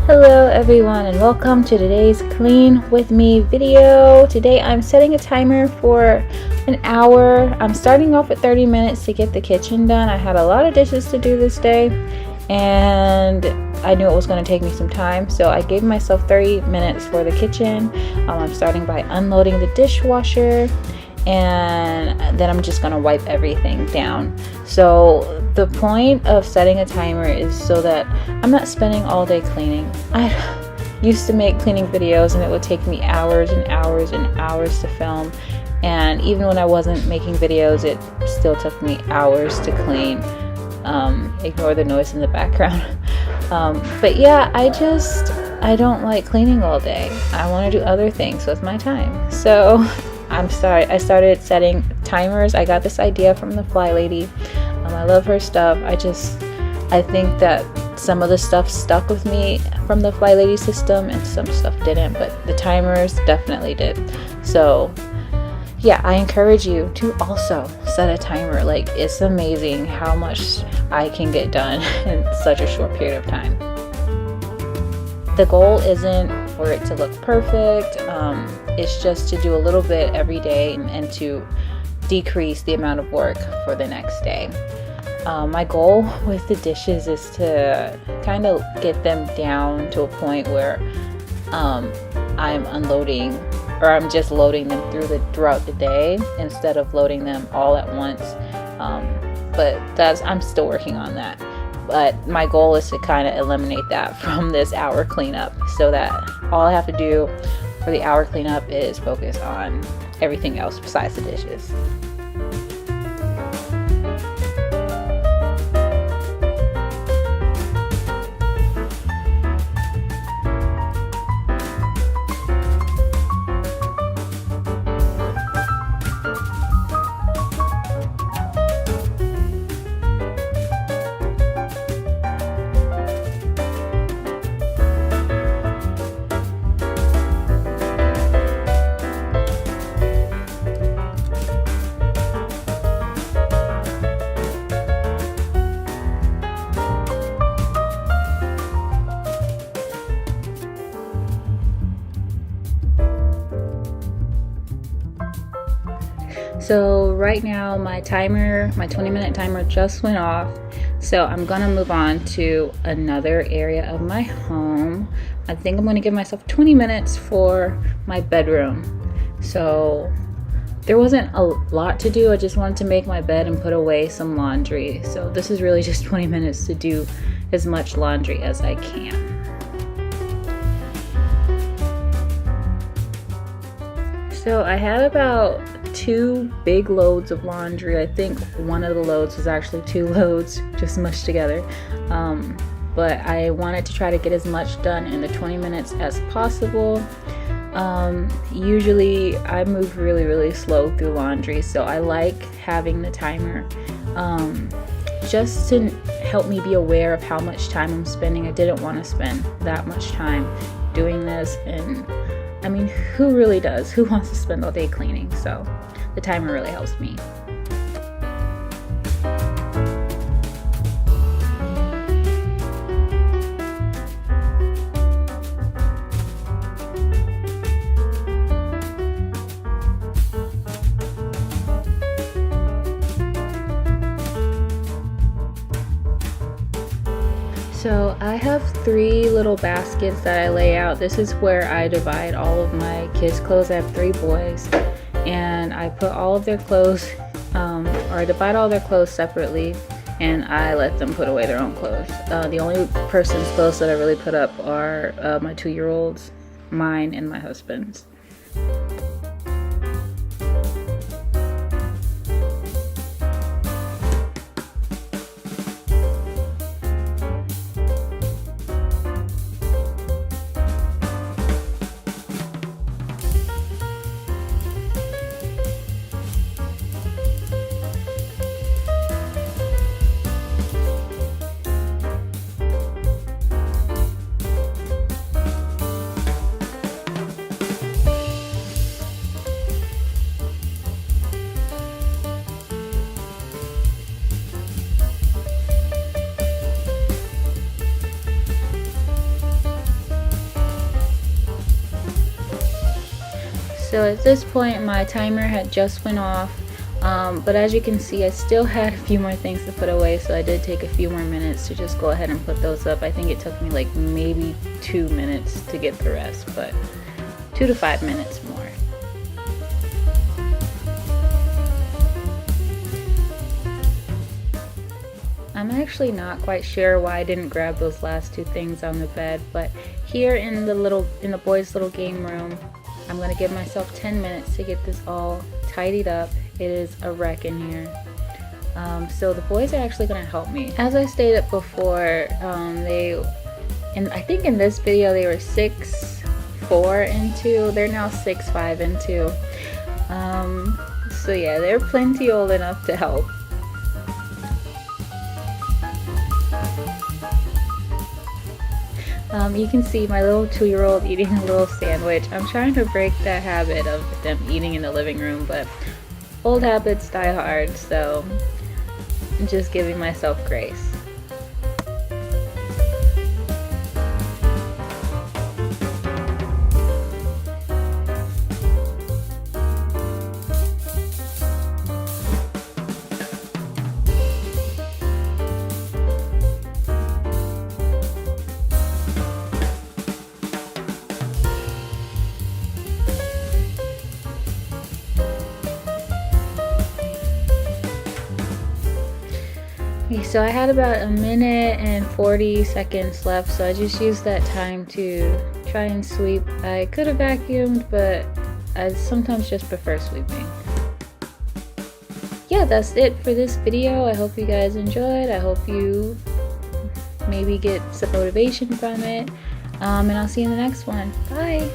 Hello everyone and welcome to today's Clean With Me video. Today I'm setting a timer for an hour. I'm starting off at 30 minutes to get the kitchen done. I had a lot of dishes to do this day and I knew it was going to take me some time, so I gave myself 30 minutes for the kitchen. I'm starting by unloading the dishwasher and then I'm just going to wipe everything down. So the point of setting a timer is so that I'm not spending all day cleaning. I used to make cleaning videos and it would take me hours and hours and hours to film, and even when I wasn't making videos it still took me hours to clean. Ignore the noise in the background. But yeah, I don't like cleaning all day. I want to do other things with my time. So I started setting timers. I got this idea from the Fly Lady. I love her stuff. I think that some of the stuff stuck with me from the Fly Lady system and some stuff didn't, but the timers definitely did. So yeah, I encourage you to also set a timer. Like, it's amazing how much I can get done in such a short period of time. The goal isn't for it to look perfect. It's just to do a little bit every day and to decrease the amount of work for the next day. My goal with the dishes is to kind of get them down to a point where I'm unloading, or I'm just loading them throughout the day instead of loading them all at once. But I'm still working on that. But my goal is to kind of eliminate that from this hour cleanup, so that all I have to do for the hour cleanup is focus on everything else besides the dishes. So right now my 20-minute timer just went off. So I'm gonna move on to another area of my home. I think I'm gonna give myself 20 minutes for my bedroom. So there wasn't a lot to do. I just wanted to make my bed and put away some laundry. So this is really just 20 minutes to do as much laundry as I can. So I had about 2 big loads of laundry. I think one of the loads was actually 2 loads just mushed together. But I wanted to try to get as much done in the 20 minutes as possible. Usually I move really slow through laundry, so I like having the timer just to help me be aware of how much time I'm spending. I didn't want to spend that much time doing this, and I mean, who really does? Who wants to spend all day cleaning? So the timer really helps me. So I have 3 little baskets that I lay out. This is where I divide all of my kids' clothes. I have 3 boys, and I put all of their clothes, or I divide all their clothes separately, and I let them put away their own clothes. The only person's clothes that I really put up are my 2-year-olds, mine, and my husband's. So at this point my timer had just went off, but as you can see I still had a few more things to put away, so I did take a few more minutes to just go ahead and put those up. I think it took me like maybe 2 minutes to get the rest, but 2 to 5 minutes more. I'm actually not quite sure why I didn't grab those last 2 things on the bed, but here in the boys' little game room, I'm gonna give myself 10 minutes to get this all tidied up. It is a wreck in here. So the boys are actually gonna help me. As I stated before, I think in this video they were 6, 4, and 2. They're now 6, 5, and 2. So yeah, they're plenty old enough to help. You can see my little 2-year-old eating a little sandwich. I'm trying to break that habit of them eating in the living room, but old habits die hard, so I'm just giving myself grace. Okay, so I had about 1 minute and 40 seconds left, so I just used that time to try and sweep. I could have vacuumed, but I sometimes just prefer sweeping. Yeah, that's it for this video. I hope you guys enjoyed. I hope you maybe get some motivation from it. And I'll see you in the next one. Bye!